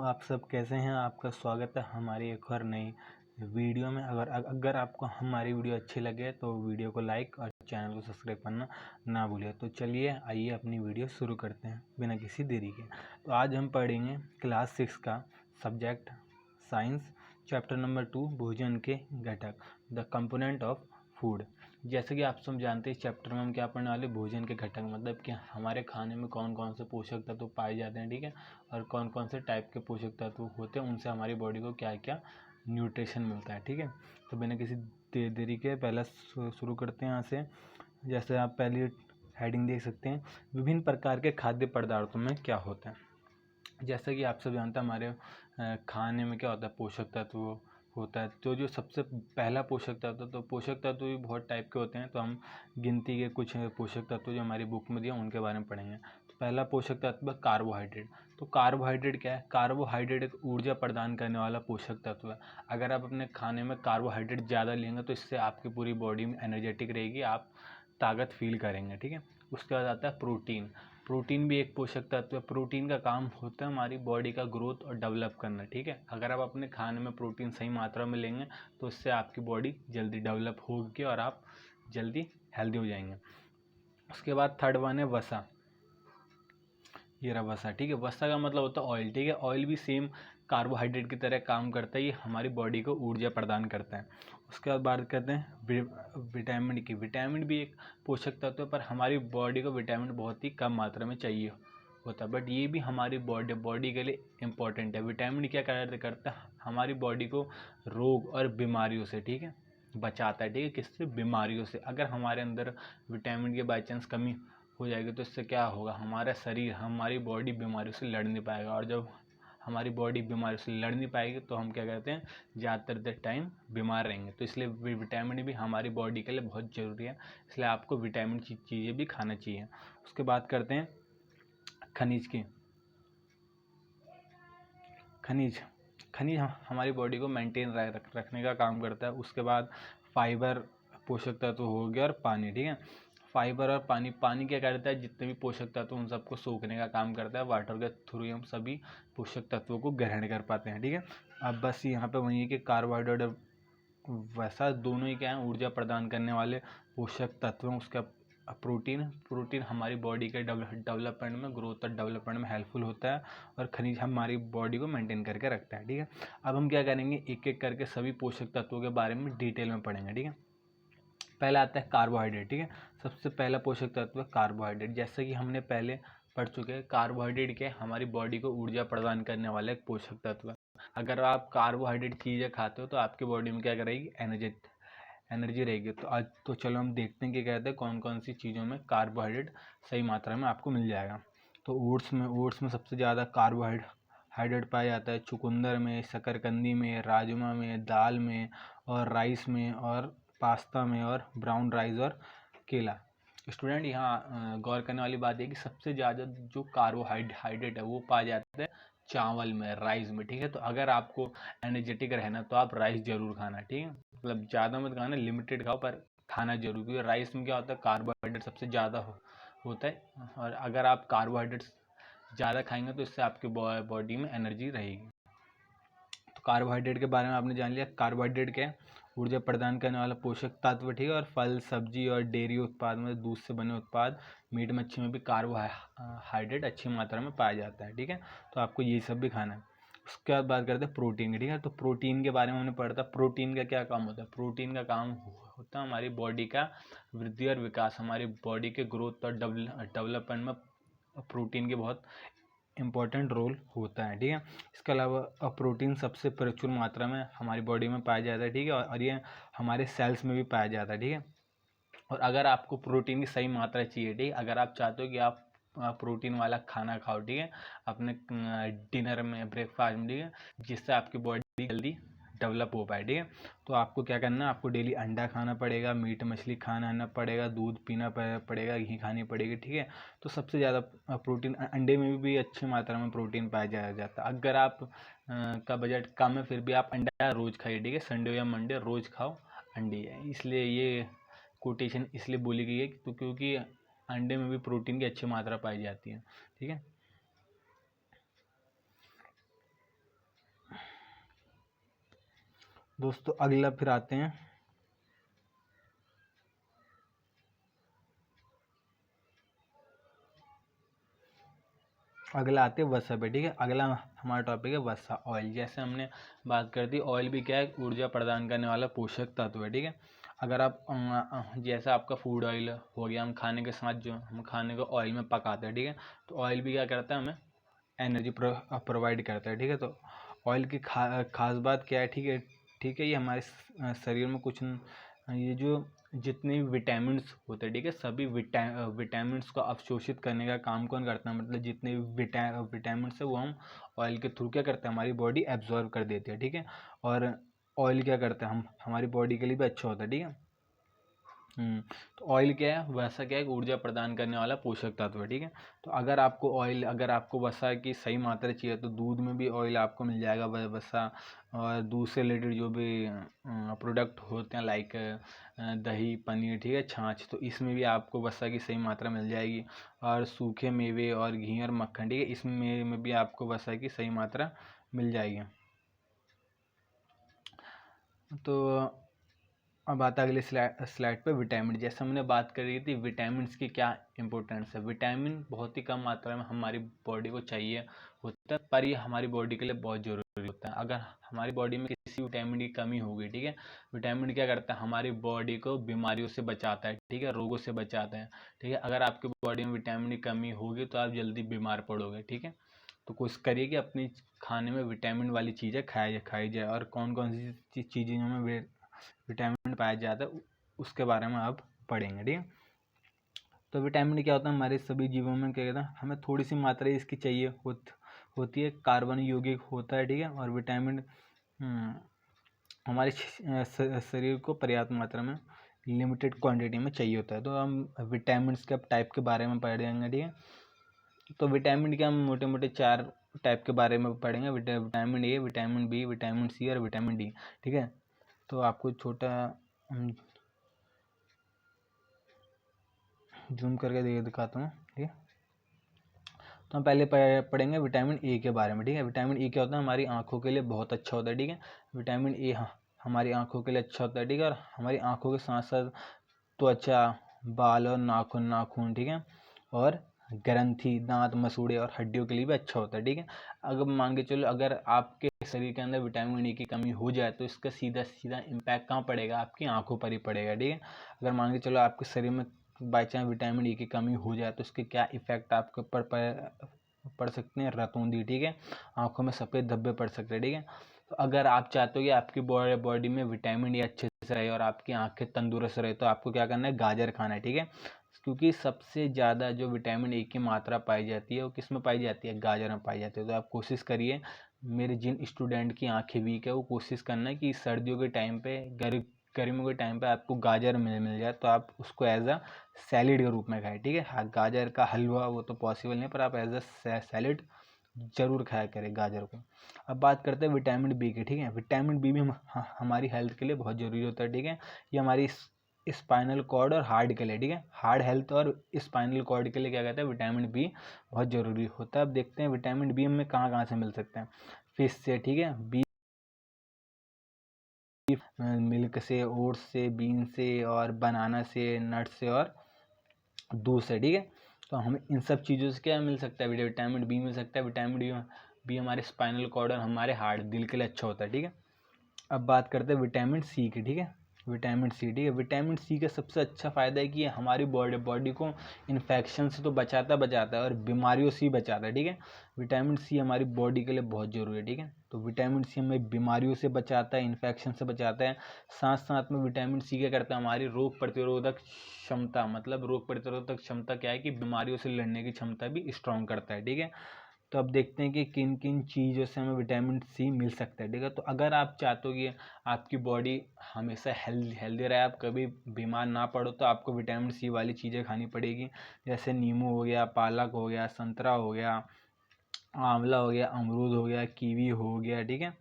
आप सब कैसे हैं। आपका स्वागत है हमारी एक और नई वीडियो में। अगर आपको हमारी वीडियो अच्छी लगे तो वीडियो को लाइक और चैनल को सब्सक्राइब करना ना भूलिए। तो चलिए आइए अपनी वीडियो शुरू करते हैं बिना किसी देरी के। तो आज हम पढ़ेंगे क्लास 6 का सब्जेक्ट साइंस, चैप्टर नंबर 2 भोजन के घटक, द कंपोनेंट ऑफ फूड। जैसे कि आप सब जानते हैं इस चैप्टर में हम क्या पढ़ने वाले, भोजन के घटक, मतलब कि हमारे खाने में कौन कौन से पोषक तत्व पाए जाते हैं, ठीक है, और कौन कौन से टाइप के पोषक तत्व होते हैं, उनसे हमारी बॉडी को क्या क्या न्यूट्रिशन मिलता है, ठीक है। तो बिना किसी देरी के पहला शुरू करते हैं यहाँ से। जैसे आप पहली हेडिंग देख सकते हैं, विभिन्न प्रकार के खाद्य पदार्थों में क्या होता है। जैसा कि आप सब जानते हैं हमारे खाने में क्या होता है, पोषक तत्व होता है। तो जो सबसे पहला पोषक तत्व, तो पोषक तत्व भी बहुत टाइप के होते हैं, तो हम गिनती के कुछ पोषक तत्व जो हमारी बुक में दिए उनके बारे में पढ़ेंगे। तो पहला पोषक तत्व है कार्बोहाइड्रेट। तो कार्बोहाइड्रेट क्या है, कार्बोहाइड्रेट एक ऊर्जा प्रदान करने वाला पोषक तत्व है। अगर आप अपने खाने में कार्बोहाइड्रेट ज़्यादा लेंगे तो इससे आपकी पूरी बॉडी में एनर्जेटिक रहेगी, आप ताकत फील करेंगे, ठीक है। उसके बाद आता है प्रोटीन। प्रोटीन भी एक पोषक तत्व है। प्रोटीन का काम होता है हमारी बॉडी का ग्रोथ और डेवलप करना, ठीक है। अगर आप अपने खाने में प्रोटीन सही मात्रा में लेंगे तो इससे आपकी बॉडी जल्दी डेवलप होगी और आप जल्दी हेल्दी हो जाएंगे। उसके बाद थर्ड वन है वसा। ये रहा वसा, ठीक है। वसा का मतलब होता है ऑयल, ठीक है। ऑयल भी सेम कार्बोहाइड्रेट की तरह काम करता है, ये हमारी बॉडी को ऊर्जा प्रदान करता है। उसके बाद बात करते हैं विटामिन की। विटामिन भी एक पोषक तत्व है, पर हमारी बॉडी को विटामिन बहुत ही कम मात्रा में चाहिए होता है, बट ये भी हमारी बॉडी के लिए इम्पोर्टेंट है। विटामिन क्या करता है, हमारी बॉडी को रोग और बीमारियों से, ठीक है, बचाता है, ठीक है। किससे, बीमारियों से। अगर हमारे अंदर विटामिन की बाई चांस कमी हो जाएगी तो इससे क्या होगा, हमारा शरीर, हमारी बॉडी बीमारियों से लड़ नहीं पाएगा, और जब हमारी बॉडी बीमारियों से लड़ नहीं पाएगी तो हम क्या कहते हैं, ज़्यादातर टाइम बीमार रहेंगे। तो इसलिए विटामिन भी हमारी बॉडी के लिए बहुत ज़रूरी है, इसलिए आपको विटामिन की चीज़ें भी खाना चाहिए। उसके बाद करते हैं खनिज की। खनिज हमारी बॉडी को मेंटेन रखने का काम करता है। उसके बाद फाइबर पोषक तत्व हो गया, और पानी, ठीक है। फाइबर और पानी क्या करता है, जितने भी पोषक तत्व उन सबको सोखने का काम करता है। वाटर के थ्रू हम सभी पोषक तत्वों को ग्रहण कर पाते हैं, ठीक है। अब बस यहाँ पे वही है कि कार्बोहाइड्रेट और वसा दोनों ही क्या है, ऊर्जा प्रदान करने वाले पोषक तत्व हैं। उसका प्रोटीन हमारी बॉडी के डेवलपमेंट में, ग्रोथ और डेवलपमेंट में हेल्पफुल होता है, और खनिज हमारी बॉडी को मेंटेन करके रखता है, ठीक है। अब हम क्या करेंगे, एक एक करके सभी पोषक तत्वों के बारे में डिटेल में पढ़ेंगे, ठीक है। पहला आता है कार्बोहाइड्रेट, ठीक है। सबसे पहला पोषक तत्व है कार्बोहाइड्रेट। जैसे कि हमने पहले पढ़ चुके हैं, कार्बोहाइड्रेट क्या है, हमारी बॉडी को ऊर्जा प्रदान करने वाला एक पोषक तत्व है। अगर आप कार्बोहाइड्रेट चीज़ें खाते हो तो आपकी बॉडी में क्या करेगी, एनर्जी रहेगी। तो आज तो चलो हम देखते हैं कि कहते हैं कौन कौन सी चीज़ों में कार्बोहाइड्रेट सही मात्रा में आपको मिल जाएगा। तो ओट्स में सबसे ज़्यादा कार्बोहाइड्रेट पाया जाता है। चुकंदर में, शकरकंदी में, राजमा में, दाल में, और राइस में, और पास्ता में, और ब्राउन राइस, और केला। स्टूडेंट यहाँ गौर करने वाली बात है कि सबसे ज़्यादा जो कार्बोहाइड्रेट है वो पाया जाता है चावल में, राइस में, ठीक है। तो अगर आपको एनर्जेटिक रहना तो आप राइस जरूर खाना, ठीक है। मतलब ज़्यादा मत खाना, लिमिटेड खाओ, पर खाना जरूर, क्योंकि राइस में क्या होता है, कार्बोहाइड्रेट सबसे ज़्यादा होता है, और अगर आप कार्बोहाइड्रेट ज़्यादा खाएंगे तो इससे आपकी बॉडी में एनर्जी रहेगी। तो कार्बोहाइड्रेट के बारे में आपने जान लिया। कार्बोहाइड्रेट क्या है, ऊर्जा प्रदान करने वाला पोषक तत्व, ठीक है। और फल, सब्जी और डेयरी उत्पाद में, दूध से बने उत्पाद, मीट मच्छी में भी कार्बोहाइड्रेट अच्छी मात्रा में पाया जाता है, ठीक है। तो आपको ये सब भी खाना है। उसके बाद बात करते हैं प्रोटीन की, ठीक है। तो प्रोटीन के बारे में हमने पढ़ा था। प्रोटीन का क्या काम होता है, प्रोटीन का काम होता है हमारी बॉडी का वृद्धि और विकास, हमारी बॉडी के ग्रोथ और डेवलपमेंट में प्रोटीन के बहुत इम्पॉर्टेंट रोल होता है, ठीक है। इसके अलावा प्रोटीन सबसे प्रचुर मात्रा में हमारी बॉडी में पाया जाता है, ठीक है, और ये हमारे सेल्स में भी पाया जाता है, ठीक है। और अगर आपको प्रोटीन की सही मात्रा चाहिए, ठीक है, अगर आप चाहते हो कि आप प्रोटीन वाला खाना खाओ, ठीक है, अपने डिनर में, ब्रेकफास्ट में, ठीक है, जिससे आपकी बॉडी जल्दी डेवलप हो पाए, ठीक है। तो आपको क्या करना है, आपको डेली अंडा खाना पड़ेगा, मीट मछली खाना पड़ेगा, दूध पीना पड़ेगा, घी खानी पड़ेगी, ठीक है। तो सबसे ज़्यादा प्रोटीन अंडे में भी अच्छी मात्रा में प्रोटीन पाया जाता है। अगर आप का बजट कम है फिर भी आप अंडा रोज़ खाइए, ठीक है, संडे या मंडे रोज़ खाओ अंडे। इसलिए ये कोटेशन इसलिए बोली गई है तो क्योंकि अंडे में भी प्रोटीन की अच्छी मात्रा पाई जाती है, ठीक है। दोस्तों अगला फिर आते हैं अगला आते हैं वसा पे, ठीक है। अगला हमारा टॉपिक है वसा, ऑयल। जैसे हमने बात कर दी, ऑयल भी क्या है, ऊर्जा प्रदान करने वाला पोषक तत्व है, ठीक है। अगर आप जैसा आपका फूड ऑयल हो गया, हम खाने के साथ जो हम खाने को ऑयल में पकाते हैं, ठीक है, तो ऑयल भी क्या करता है, हमें एनर्जी प्रोवाइड करता है, ठीक है। तो ऑयल की खास बात क्या है, ठीक है, ठीक है, ये हमारे शरीर में कुछ ये जो जितने भी विटामिन्स होते हैं, ठीक है, सभी विटामिन्स को अवशोषित करने का काम कौन करता है, मतलब जितने भी विटामिन्स है वो हम ऑयल के थ्रू क्या करते हैं, हमारी बॉडी एब्जॉर्व कर देती है, ठीक है। और ऑयल क्या करता है, हम हमारी बॉडी के लिए भी अच्छा होता है, ठीक है। तो ऑयल क्या है, वसा क्या है, ऊर्जा प्रदान करने वाला पोषक तत्व है, ठीक है। तो अगर आपको वसा की सही मात्रा चाहिए तो दूध में भी ऑयल आपको मिल जाएगा, वसा। और दूध से रिलेटेड जो भी प्रोडक्ट होते हैं, लाइक दही, पनीर, ठीक है, छाछ, तो इसमें भी आपको वसा की सही मात्रा मिल जाएगी। और सूखे मेवे और घी और मक्खन, ठीक है, इसमें भी आपको वसा की सही मात्रा मिल जाएगी। तो अब आता है अगले स्लाइड पे विटामिन। जैसे हमने बात करी थी विटामिन की क्या इंपॉर्टेंस है, विटामिन बहुत ही कम मात्रा में हमारी बॉडी को चाहिए होता है, पर ये हमारी बॉडी के लिए बहुत ज़रूरी होता है। अगर हमारी बॉडी में किसी विटामिन की कमी होगी, ठीक है, विटामिन क्या करता है, हमारी बॉडी को बीमारियों से बचाता है, ठीक है, रोगों से बचाता है, ठीक है। अगर आपकी बॉडी में विटामिन की कमी होगी तो आप जल्दी बीमार पड़ोगे, ठीक है। तो कोशिश करिए कि अपनी खाने में विटामिन वाली चीज़ें खाई जाए। और कौन कौन सी चीज़ें हमें विटामिन पाया जाता है उसके बारे में आप पढ़ेंगे, ठीक है। तो विटामिन क्या होता है, हमारे सभी जीवों में क्या कहता है, हमें थोड़ी सी मात्रा इसकी चाहिए होती है, कार्बन यौगिक होता है, ठीक है। और विटामिन हमारे शरीर को पर्याप्त मात्रा में लिमिटेड क्वांटिटी में चाहिए होता है। तो हम विटामिन के टाइप के बारे में पढ़ेंगे, ठीक है। तो विटामिन के हम मोटे मोटे 4 टाइप के बारे में पढ़ेंगे, vitamin A, vitamin B, vitamin C और विटामिन डी, ठीक है। तो आपको छोटा जूम करके दिखाता हूँ, ठीक है। तो हम पहले पढ़ेंगे विटामिन ए के बारे में, ठीक है। विटामिन ए क्या होता है, हमारी आंखों के लिए बहुत अच्छा होता है, ठीक है। विटामिन ए हमारी आंखों के लिए अच्छा होता है, ठीक है। और हमारी आंखों के साथ साथ त्वचा, बाल और नाखून, ठीक है, और ग्रंथि, दांत, मसूड़े और हड्डियों के लिए भी अच्छा होता है, ठीक है। अगर मान के चलो, अगर आपके शरीर के अंदर विटामिन ए की कमी हो जाए तो इसका सीधा सीधा इम्पैक्ट कहाँ पड़ेगा, आपकी आंखों पर ही पड़ेगा, ठीक है। अगर मान के चलो आपके शरीर में बाई चांस विटामिन ए की कमी हो जाए तो उसके क्या इफेक्ट आपके ऊपर पड़ सकते हैं, रतौंधी, ठीक है, आंखों में सफ़ेद धब्बे पड़ सकते हैं, ठीक है। तो अगर आप चाहते हो कि आपकी बॉडी में विटामिन ए अच्छे से रहे और आपकी आंखें तंदुरुस्त रहे तो आपको क्या करना है, गाजर खाना है, ठीक है। क्योंकि सबसे ज़्यादा जो विटामिन ए की मात्रा पाई जाती है वो किस में पाई जाती है, गाजर में पाई जाती है। तो आप कोशिश करिए, मेरे जिन स्टूडेंट की आंखें वीक है वो कोशिश करना है कि सर्दियों के टाइम पे, गर्मियों के टाइम पे आपको गाजर मिल जाए तो आप उसको एज अ सैलिड के रूप में खाएं, ठीक है। हाँ, गाजर का हलवा वो तो पॉसिबल नहीं, पर आप एज अ सैलिड जरूर खाया करें गाजर को। अब बात करते हैं विटामिन बी की, ठीक है। विटामिन बी भी हमारी हेल्थ के लिए बहुत ज़रूरी होता है, ठीक है। ये हमारी स्पाइनल कॉर्ड और हार्ट के लिए, ठीक है, हार्ट हेल्थ और स्पाइनल कॉर्ड के लिए क्या कहते हैं, विटामिन बी बहुत ज़रूरी होता है। अब देखते हैं विटामिन बी हमें कहाँ कहाँ से मिल सकते हैं। फिश से, ठीक है, बी मिल्क से, ओट्स से, बीन से और बनाना से, नट से और दूध से, ठीक है। तो हमें इन सब चीज़ों से क्या मिल सकता है, विटामिन बी मिल सकता है। विटामिन बी हमारे स्पाइनल कॉर्ड और हमारे हार्ट, दिल के लिए अच्छा होता है, ठीक है। अब बात करते हैं विटामिन सी की, ठीक है। विटामिन सी, ठीक है, विटामिन सी का सबसे अच्छा फ़ायदा है कि ये हमारी बॉडी को इन्फेक्शन से तो बचाता है और बीमारियों से ही बचाता है, ठीक है। विटामिन सी हमारी बॉडी के लिए बहुत ज़रूरी है, ठीक है। तो विटामिन सी हमें बीमारियों से बचाता है, इन्फेक्शन से बचाता है। साथ साथ में विटामिन सी क्या करता है, हमारी रोग प्रतिरोधक क्षमता, मतलब रोग प्रतिरोधक क्षमता क्या है कि बीमारियों से लड़ने की क्षमता भी स्ट्रॉन्ग करता है, ठीक है। तो अब देखते हैं कि किन किन चीज़ों से हमें विटामिन सी मिल सकता है, ठीक है। तो अगर आप चाहते हो कि आपकी बॉडी हमेशा हेल्दी रहे, आप कभी बीमार ना पड़ो, तो आपको विटामिन सी वाली चीज़ें खानी पड़ेगी। जैसे नींबू हो गया, पालक हो गया, संतरा हो गया, आंवला हो गया, अमरूद हो गया, कीवी हो गया, ठीक है।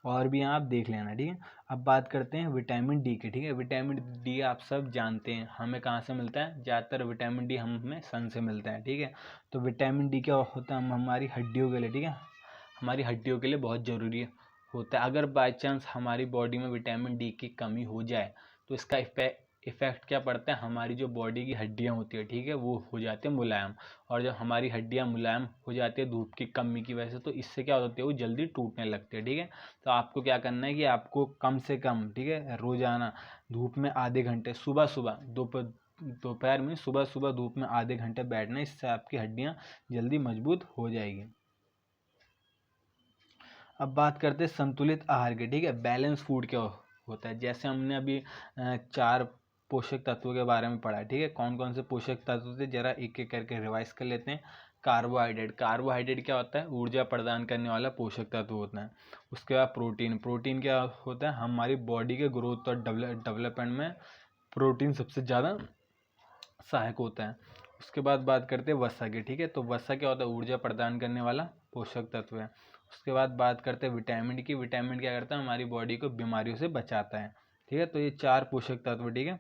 और भी आप देख लेना, ठीक है। अब बात करते हैं विटामिन डी की, ठीक है। विटामिन डी आप सब जानते हैं हमें कहाँ से मिलता है, ज़्यादातर विटामिन डी हमें सन से मिलता है, ठीक है। तो विटामिन डी क्या होता है, हमारी हड्डियों के लिए, ठीक है, हमारी हड्डियों के लिए बहुत ज़रूरी होता है। अगर बाय चांस हमारी बॉडी में विटामिन डी की कमी हो जाए तो इसका इफेक्ट क्या पड़ता है, हमारी जो बॉडी की हड्डियां होती है, ठीक है, वो हो जाती है मुलायम। और जब हमारी हड्डियां मुलायम हो जाती है धूप की कमी की वजह से, तो इससे क्या होती है, वो जल्दी टूटने लगती है, ठीक है। तो आपको क्या करना है कि आपको कम से कम, ठीक है, रोजाना धूप में आधे घंटे, सुबह सुबह, दोपहर में, सुबह सुबह धूप में आधे घंटे बैठना, इससे आपकी हड्डियां जल्दी मजबूत हो जाएगी। अब बात करते हैं संतुलित आहार की, ठीक है। बैलेंस फूड क्या होता है, जैसे हमने अभी 4 पोषक तत्वों के बारे में पढ़ा है, ठीक है। कौन कौन से पोषक तत्व थे, जरा एक एक करके रिवाइज कर लेते हैं। कार्बोहाइड्रेट क्या होता है, ऊर्जा प्रदान करने वाला पोषक तत्व होता है। उसके बाद प्रोटीन क्या होता है, हमारी बॉडी के ग्रोथ और डेवलपमेंट में प्रोटीन सबसे ज़्यादा सहायक होता है। उसके बाद बात करते हैं वसा की, ठीक है। तो वसा क्या होता है, ऊर्जा प्रदान करने वाला पोषक तत्व है। उसके बाद बात करते हैं विटामिन की। विटामिन क्या करता है, हमारी बॉडी को बीमारियों से बचाता है, ठीक है। तो ये 4 पोषक तत्व, ठीक है।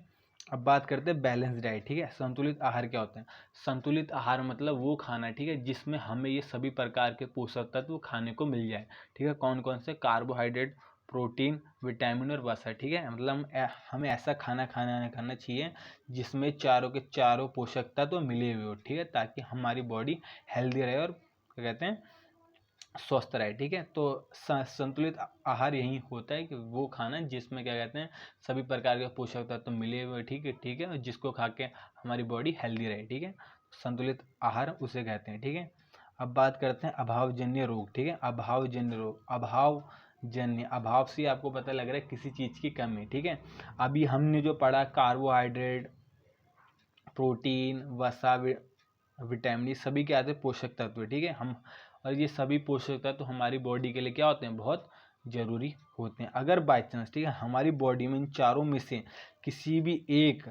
अब बात करते हैं बैलेंस डाइट, ठीक है। संतुलित आहार क्या होता है, संतुलित आहार मतलब वो खाना, ठीक है, जिसमें हमें ये सभी प्रकार के पोषक तत्व खाने को मिल जाए, ठीक है। कौन कौन से, कार्बोहाइड्रेट, प्रोटीन, विटामिन और वसा, ठीक है। मतलब हमें ऐसा खाना खाना चाहिए जिसमें चारों के चारों पोषक तत्व मिले हुए हो, ठीक है, ताकि हमारी बॉडी हेल्दी रहे और क्या कहते हैं, स्वस्थ रहे, ठीक है। तो संतुलित आहार यही होता है कि वो खाना जिसमें क्या कहते हैं, सभी प्रकार के पोषक तत्व मिले हुए, ठीक है, और जिसको खा के हमारी बॉडी हेल्दी रहे, ठीक है। संतुलित आहार उसे कहते हैं, ठीक है। अब बात करते हैं अभावजन्य रोग, ठीक है। अभावजन्य रोग, अभाव से आपको पता लग रहा है किसी चीज़ की कमी, ठीक है। अभी हमने जो पढ़ा, कार्बोहाइड्रेट, प्रोटीन, वसा, विटामिन, सभी क्या आते हैं, पोषक तत्व, ठीक है। हम और ये सभी पोषक तत्व हमारी बॉडी के लिए क्या होते हैं, बहुत जरूरी होते हैं। अगर बाई चांस, ठीक है, हमारी बॉडी में इन चारों में से किसी भी एक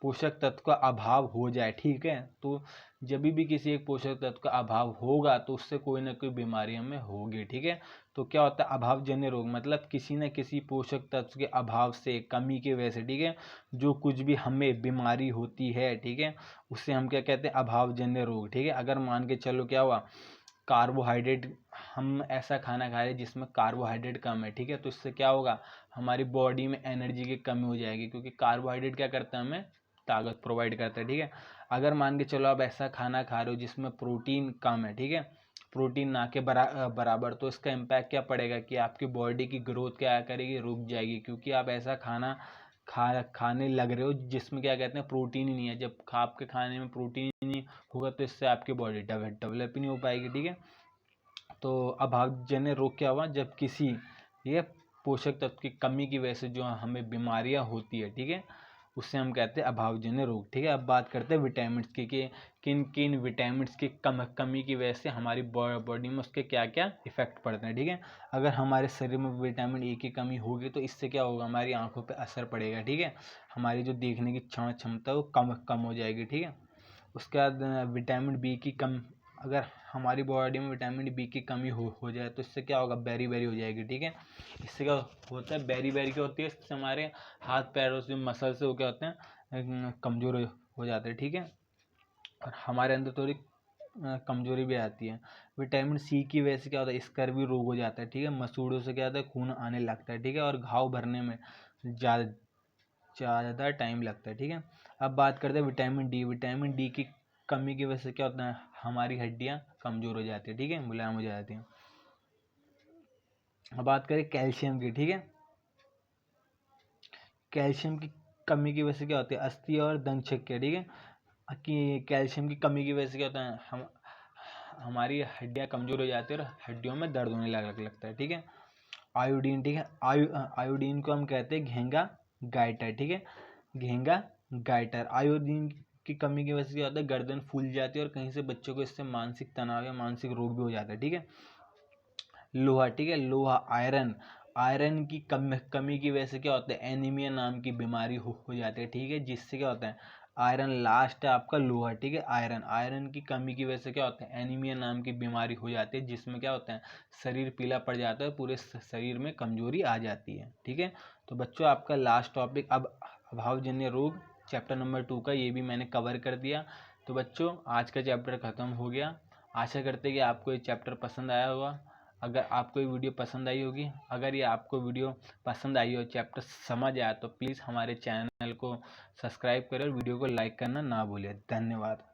पोषक तत्व का अभाव हो जाए, ठीक है, तो जब भी किसी एक पोषक तत्व का अभाव होगा तो उससे कोई ना कोई बीमारी हमें होगी, ठीक है। तो क्या होता है अभावजन्य रोग, मतलब किसी न किसी पोषक तत्व के अभाव से, कमी की वजह से, ठीक है, जो कुछ भी हमें बीमारी होती है, ठीक है, उससे हम क्या कहते हैं, अभावजन्य रोग, ठीक है। अगर मान के चलो क्या हुआ, कार्बोहाइड्रेट, हम ऐसा खाना खा रहे हैं जिसमें कार्बोहाइड्रेट कम है, ठीक है, तो इससे क्या होगा, हमारी बॉडी में एनर्जी की कमी हो जाएगी, क्योंकि कार्बोहाइड्रेट क्या करता है, हमें ताकत प्रोवाइड करता है, ठीक है। अगर मान के चलो आप ऐसा खाना खा रहे हो जिसमें प्रोटीन कम है, ठीक है, प्रोटीन ना के बराबर, तो इसका इम्पैक्ट क्या पड़ेगा कि आपकी बॉडी की ग्रोथ क्या करेगी, रुक जाएगी, क्योंकि आप ऐसा खाना खाने लग रहे हो जिसमें क्या कहते हैं, प्रोटीन ही नहीं है। जब आपके खाने में प्रोटीन ही नहीं होगा तो इससे आपकी बॉडी डेवलप ही नहीं हो पाएगी, ठीक है। तो अभावजन्य रोग क्या हुआ, जब किसी ये पोषक तत्व की कमी की वजह से जो हमें बीमारियां होती है, ठीक है, उससे हम कहते हैं अभावजन्य रोग, ठीक है। अब बात करते हैं विटामिन्स की, कि किन किन विटामिन्स की कमी की वजह से हमारी बॉडी में उसके क्या क्या इफेक्ट पड़ते हैं, ठीक है। अगर हमारे शरीर में विटामिन ए की कमी होगी तो इससे क्या होगा, हमारी आंखों पे असर पड़ेगा, ठीक है, हमारी जो देखने की क्षमता वो कम हो जाएगी, ठीक है। उसके बाद विटामिन बी की कम, अगर हमारी बॉडी में विटामिन बी की कमी हो जाए तो इससे क्या होगा, बेरी हो जाएगी, ठीक है। इससे क्या होता है, बेरी क्या होती है, इससे हमारे हाथ पैरों से, मसल से वो क्या होते हैं, कमज़ोर हो जाते हैं, ठीक है, और हमारे अंदर थोड़ी कमजोरी भी आती है। विटामिन सी की वजह से क्या होता है, स्कर्वी रोग हो जाता है, ठीक है, मसूड़ों से क्या होता है, खून आने लगता है, ठीक है, और घाव भरने में ज़्यादा टाइम लगता है, ठीक है। अब बात करते हैं विटामिन डी की कमी की वजह से क्या होता है, हमारी हड्डियां कमज़ोर हो जाती है, ठीक है, मुलायम हो जाती हैं। अब बात करें कैल्शियम की, ठीक है। कैल्शियम की कमी की वजह से क्या होती है, अस्थि और दंत शक्तियाँ, ठीक है, कि कैल्शियम की कमी की वजह से क्या होता है, हमारी हड्डियां कमज़ोर हो जाती है और हड्डियों में दर्द होने लगता है, ठीक है। आयोडीन, ठीक है, आयोडीन को हम कहते हैं घेंगा गाइटर, ठीक है, घेंगा गाइटर। आयोडीन की कमी की वजह से क्या होता है, गर्दन फूल जाती है और कहीं से बच्चों को इससे मानसिक तनाव या मानसिक रोग भी हो जाता है, ठीक है। लोहा, ठीक है, लोहा, आयरन की कमी की वजह से क्या होता है, एनीमिया नाम की बीमारी हो जाती है, ठीक है, जिससे क्या होता है, आयरन लास्ट है आपका लोहा, ठीक है, आयरन की कमी की वजह से क्या होता है, एनीमिया नाम की बीमारी हो जाती है, जिसमें क्या होता है, शरीर पीला पड़ जाता है, पूरे शरीर में कमजोरी आ जाती है, ठीक है। तो बच्चों आपका लास्ट टॉपिक अब अभावजन्य रोग चैप्टर नंबर 2 का ये भी मैंने कवर कर दिया। तो बच्चों आज का चैप्टर ख़त्म हो गया। आशा करते हैं कि आपको ये चैप्टर पसंद आया होगा। अगर आपको ये वीडियो पसंद आई होगी, अगर ये आपको वीडियो पसंद आई हो, चैप्टर समझ आया, तो प्लीज़ हमारे चैनल को सब्सक्राइब करें और वीडियो को लाइक करना ना भूलें। धन्यवाद।